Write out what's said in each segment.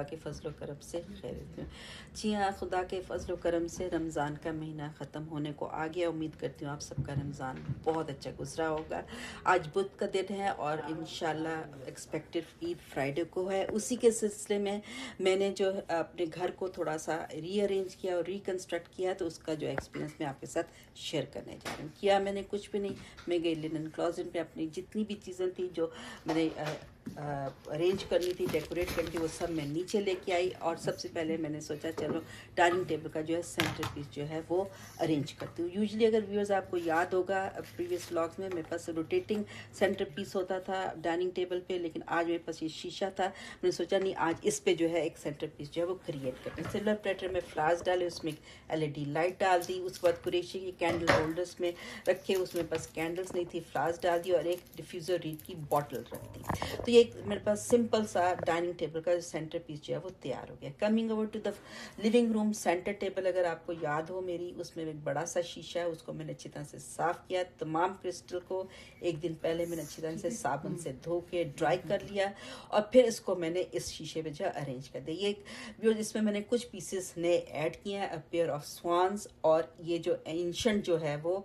खुदा के फजलो करम से खैरियत में। जी हाँ, खुदा के फजलो करम से रमज़ान का महीना ख़त्म होने को आ गया। उम्मीद करती हूँ आप सबका रमज़ान बहुत अच्छा गुजरा होगा। आज बुध का दिन है और इंशाल्लाह एक्सपेक्टेड ईद फ्राइडे को है। उसी के सिलसिले में मैंने जो अपने घर को थोड़ा सा रीअरेंज किया और रिकन्स्ट्रक्ट किया, तो उसका जो एक्सपीरियंस मैं आपके साथ शेयर करने जा रही हूँ। किया मैंने कुछ भी नहीं, मैं गई लिनन क्लोजेट में, अपनी जितनी भी चीज़ें थी जो मैंने अरेंज करनी थी, डेकोरेट करनी थी, वो सब मैं नीचे लेके आई। और सबसे पहले मैंने सोचा चलो डाइनिंग टेबल का जो है सेंटर पीस जो है वो अरेंज करती हूँ। यूजुअली अगर व्यूअर्स आपको याद होगा प्रीवियस व्लॉग्स में मेरे पास रोटेटिंग सेंटर पीस होता था डाइनिंग टेबल पे, लेकिन आज मेरे पास ये शीशा था। मैंने सोचा नहीं, आज इस पे जो है एक सेंटर पीस जो है वो क्रिएट करते हैं। सिल्वर प्लेटर में फ्लावर्स डाले, उसमें एलईडी लाइट डाल दी। उसके बाद कुरेशी के कैंडल होल्डर्स में रखे, उसमें बस कैंडल्स नहीं थी, फ्लावर्स डाल दी और एक डिफ्यूज़र रीड की बॉटल रख दी। तो ये मेरे पास सिंपल सा डाइनिंग टेबल का सेंटर पीस जो है वो तैयार हो गया। Coming over to the living room centre table, अगर आपको याद हो मेरी, उसमें एक बड़ा सा शीशा है, उसको मैंने अच्छी तरह से साफ किया। तमाम क्रिस्टल को एक दिन पहले मैंने अच्छी तरह से साबुन से धो के ड्राई कर लिया और फिर इसको मैंने इस शीशे में जो अरेंज कर दिया। ये इसमें मैंने कुछ पीसेस नए ऐड किए हैं, अ पेयर ऑफ स्वान्स, और ये जो एंशंट जो है वो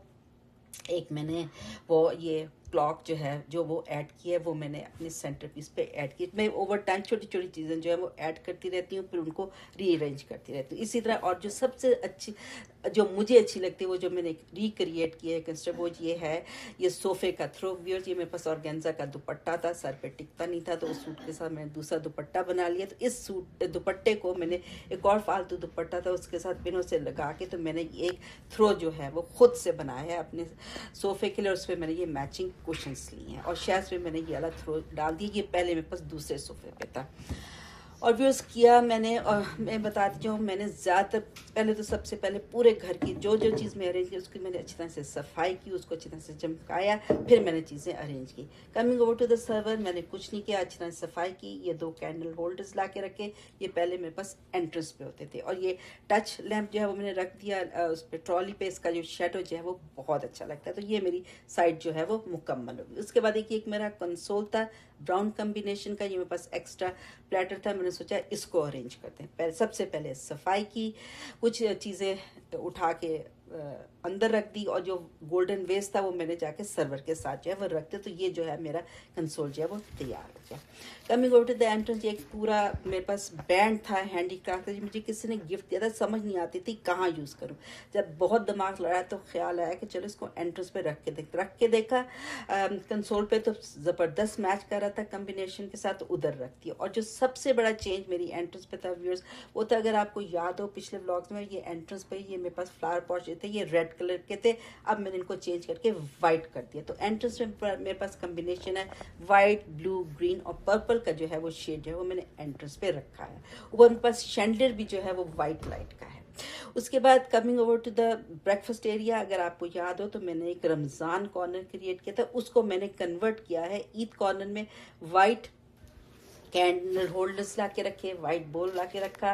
एक मैंने वो ये क्लॉक जो है जो वो ऐड की है, वो मैंने अपने सेंटर पीस पे ऐड की। मैं ओवर टाइम छोटी छोटी चीज़ें जो है वो ऐड करती रहती हूँ, फिर उनको रीअरेंज करती रहती हूँ इसी तरह। और जो सबसे अच्छी जो मुझे अच्छी लगती है वो जो मैंने रिक्रिएट किया है कंस्ट्रक्ट, वो ये है, ये सोफ़े का थ्रो व्यूअर्स। ये मेरे पास ऑर्गेन्जा का दुपट्टा था, सर पे टिकता नहीं था, तो उस सूट के साथ मैंने दूसरा दुपट्टा बना लिया। तो इस सूट दुपट्टे को मैंने एक और फालतू दुपट्टा था उसके साथ पिनों से लगा के, तो मैंने एक थ्रो जो है वो खुद से बनाया है अपने सोफ़े के लिए। और उसमें मैंने ये मैचिंग कुशन्स लिए हैं और शेयर्स में मैंने ये वाला थ्रो डाल दिया। ये पहले मेरे पास दूसरे सोफ़े पे था और व्यूज़ किया मैंने। और मैं बताती हूँ, मैंने ज़्यादातर पहले तो सबसे पहले पूरे घर की जो जो चीज़ मैं अरेंज की उसकी मैंने अच्छी तरह से सफाई की, उसको अच्छी तरह से चमकाया, फिर मैंने चीज़ें अरेंज की। Coming over to the server, मैंने कुछ नहीं किया, अच्छी तरह से सफाई की। ये 2 कैंडल होल्डर्स ला के रखे, ये पहले मेरे पास एंट्रेंस पे होते थे। और ये टच लैम्प जो है वो मैंने रख दिया उस पर ट्रॉली पे। इसका जो शेडो जो है वो बहुत अच्छा लगता है। तो ये मेरी साइड जो है वो मुकम्मल होगी। उसके बाद एक मेरा कंसोल था ब्राउन कॉम्बिनेशन का, ये मेरे पास एक्स्ट्रा प्लेटर था। मैंने सोचा इसको अरेंज करते हैं। सबसे पहले सफाई की, कुछ चीज़ें उठा के अंदर रख दी, और जो गोल्डन वेस्ट था वो मैंने जाके सर्वर के साथ जो है वो रखते। तो ये जो है मेरा कंसोल जो है वो तैयार हो गया। Coming over to the entrance, एक पूरा मेरे पास बैंड था हैंडीक्राफ्ट का, मुझे किसी ने गिफ्ट दिया था, समझ नहीं आती थी कहाँ यूज़ करूँ। जब बहुत दिमाग लड़ा तो ख्याल आया कि चलो इसको एंट्रेंस पे रख के देखा कंसोल पे, तो ज़बरदस्त मैच कर रहा था कम्बिनेशन के साथ, तो उधर रख दिया। और जो सबसे बड़ा चेंज मेरी एंट्रेंस पे था व्यूअर्स, वो था, अगर आपको याद हो पिछले व्लॉग्स में, ये एंट्रेंस पे ये मेरे पास फ्लावर पॉट थे, ये रेड कलर के थे, अब मैंने इनको चेंज करके वाइट कर दिया। तो एंट्रेंस में मेरे पास कम्बिनेशन है वाइट, ब्लू, ग्रीन और पर्पल का जो है वो शेड जो है वो मैंने एंट्रेंस पे रखा है। ऊपर मेरे पास शैंडलियर भी जो है वो वाइट लाइट का है। उसके बाद coming over to the breakfast area, अगर आपको याद हो तो मैंने एक रमज़ान कॉर्नर क्रिएट किया था, उसको मैंने कन्वर्ट किया है ईद कॉर्नर में। वाइट कैंडल होल्डर्स ला के रखे, वाइट बोल ला के रखा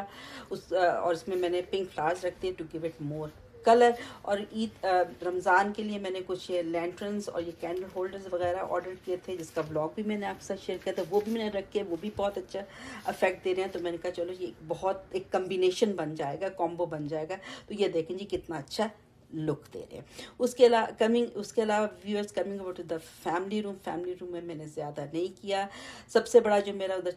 और उसमें मैंने पिंक फ्लावर्स रख दिए to give it more colour. और ईद रमज़ान के लिए मैंने कुछ ये लैंटर्न्स और ये कैंडल होल्डर्स वगैरह ऑर्डर किए थे, जिसका ब्लॉग भी मैंने आपके साथ शेयर किया था, वो भी मैंने रखे, वो भी बहुत अच्छा इफेक्ट दे रहे हैं। तो मैंने कहा चलो ये बहुत एक कम्बिनेशन बन जाएगा, कॉम्बो बन जाएगा। तो ये देखें जी कितना अच्छा लुक दे रहे हैं। उसके अलावा viewers, coming over to the family room में मैंने ज़्यादा नहीं किया। सबसे बड़ा जो मेरा उधर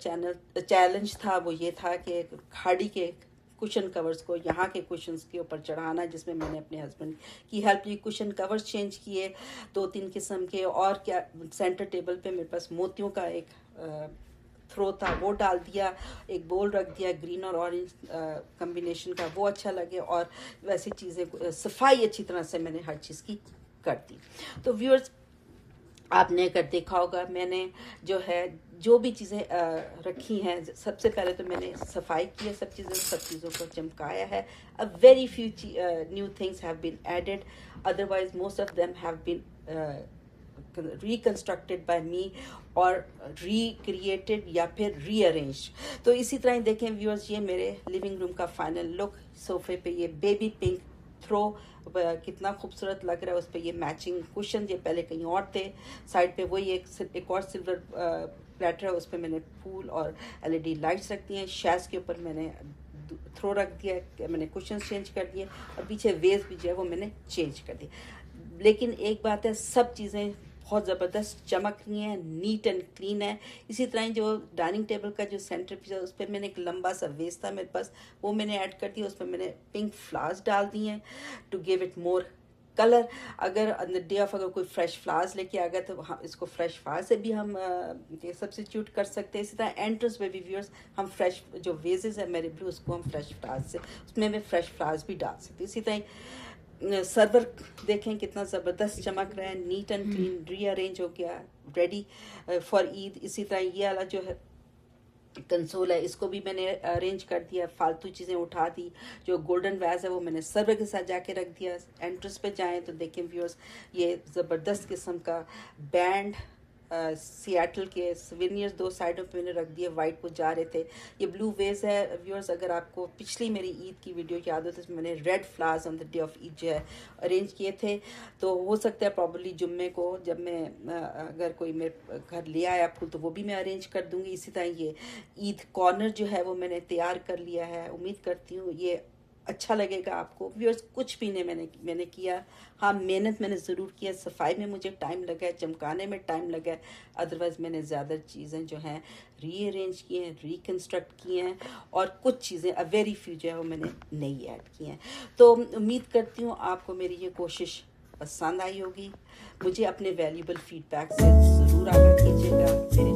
चैलेंज था वो ये था कि खाड़ी के कुशन कवर्स को यहाँ के कुशन्स के ऊपर चढ़ाना, जिसमें मैंने अपने हस्बैंड की हेल्प ली। कुशन कवर्स चेंज किए 2-3 किस्म के, और क्या सेंटर टेबल पे मेरे पास मोतियों का एक थ्रो था, वो डाल दिया। एक बोल रख दिया ग्रीन और ऑरेंज कम्बिनेशन का, वो अच्छा लगे। और वैसी चीज़ें सफाई अच्छी तरह से मैंने हर चीज़ की कर दी। तो व्यूअर्स, आपने कर देखा होगा मैंने जो है जो भी चीज़ें रखी हैं, सबसे पहले तो मैंने सफाई की है, सब चीज़ों को चमकाया है। A very few new things have been added, otherwise most of them have been reconstructed by me और रिक्रिएटेड या फिर रीअरेंज। तो इसी तरह ही देखें व्यूअर्स, ये मेरे लिविंग रूम का फाइनल लुक। सोफे पे ये बेबी पिंक थ्रो कितना खूबसूरत लग रहा है उस पर। ये मैचिंग कुशन, ये पहले कहीं और थे। साइड पे वही एक और सिल्वर प्लेटर है, उस पर मैंने फूल और LED लाइट्स रख दी हैं। शैज़ के ऊपर मैंने थ्रो रख दिया, मैंने कुशन चेंज कर दिए, और पीछे वेज भी जो है वो मैंने चेंज कर दी। लेकिन एक बात है, सब चीज़ें बहुत ज़बरदस्त चमक रही हैं, नीट एंड क्लीन है। इसी तरह जो डाइनिंग टेबल का जो सेंटर पीस है उस पर मैंने एक लंबा सा वेस था मेरे पास, वो मैंने ऐड कर दिया। उस पर मैंने पिंक फ्लावर्स डाल दिए हैं to give it more colour. अगर ऑन द डे ऑफ अगर कोई फ्रेश फ्लावर्स लेके आ गया तो हम इसको फ्रेश फ्लावर से भी हम सब्सिट्यूट कर सकते हैं। इसी तरह एंट्रेंस में भी व्यूअर्स हम फ्रेश जो वेजेस है मेरे ब्लू, उसको हम फ्रेश फ्लावर्स से उसमें मैं फ्रेश फ्लावर्स भी डाल सकती हूँ। इसी तरह सर्वर देखें कितना ज़बरदस्त चमक रहा है, नीट एंड क्लीन रीअरेंज हो गया, रेडी फॉर ईद। इसी तरह ये वाला जो है कंसोल है, इसको भी मैंने अरेंज कर दिया, फालतू चीज़ें उठा दी। जो गोल्डन वैज है वो मैंने सर्वर के साथ जाके रख दिया। एंट्रेंस पे जाएं तो देखें व्यूअर्स, ये ज़बरदस्त किस्म का बैंड सियाटल के सवेनियर्स दो साइडों पे मैंने रख दिए, वाइट वो जा रहे थे। ये ब्लू वेज है व्यूअर्स, अगर आपको पिछली मेरी ईद की वीडियो याद हो तो इसमें मैंने red flowers on the day of Eid जो है अरेंज किए थे। तो हो सकता है प्रॉब्ली जुम्मे को जब मैं अगर कोई मेरे घर ले आया फूल तो वो भी मैं अरेंज कर दूंगी। इसी तरह ये ईद कॉर्नर जो है वो मैंने तैयार कर लिया है, उम्मीद करती हूँ ये अच्छा लगेगा आपको व्यूअर्स। कुछ भी नहीं मैंने किया, हाँ मेहनत मैंने ज़रूर किया, सफाई में मुझे टाइम लगा है, चमकाने में टाइम लगा है, अदरवाइज़ मैंने ज़्यादा चीज़ें जो हैं रीअरेंज की हैं, रिकन्स्ट्रक्ट की हैं, और कुछ चीज़ें वेरी फ्यू जो है वो मैंने नई ऐड की हैं। तो उम्मीद करती हूँ आपको मेरी ये कोशिश पसंद आई होगी। मुझे अपने वैल्यूबल फीडबैक से ज़रूर आगाह कीजिएगा। मेरे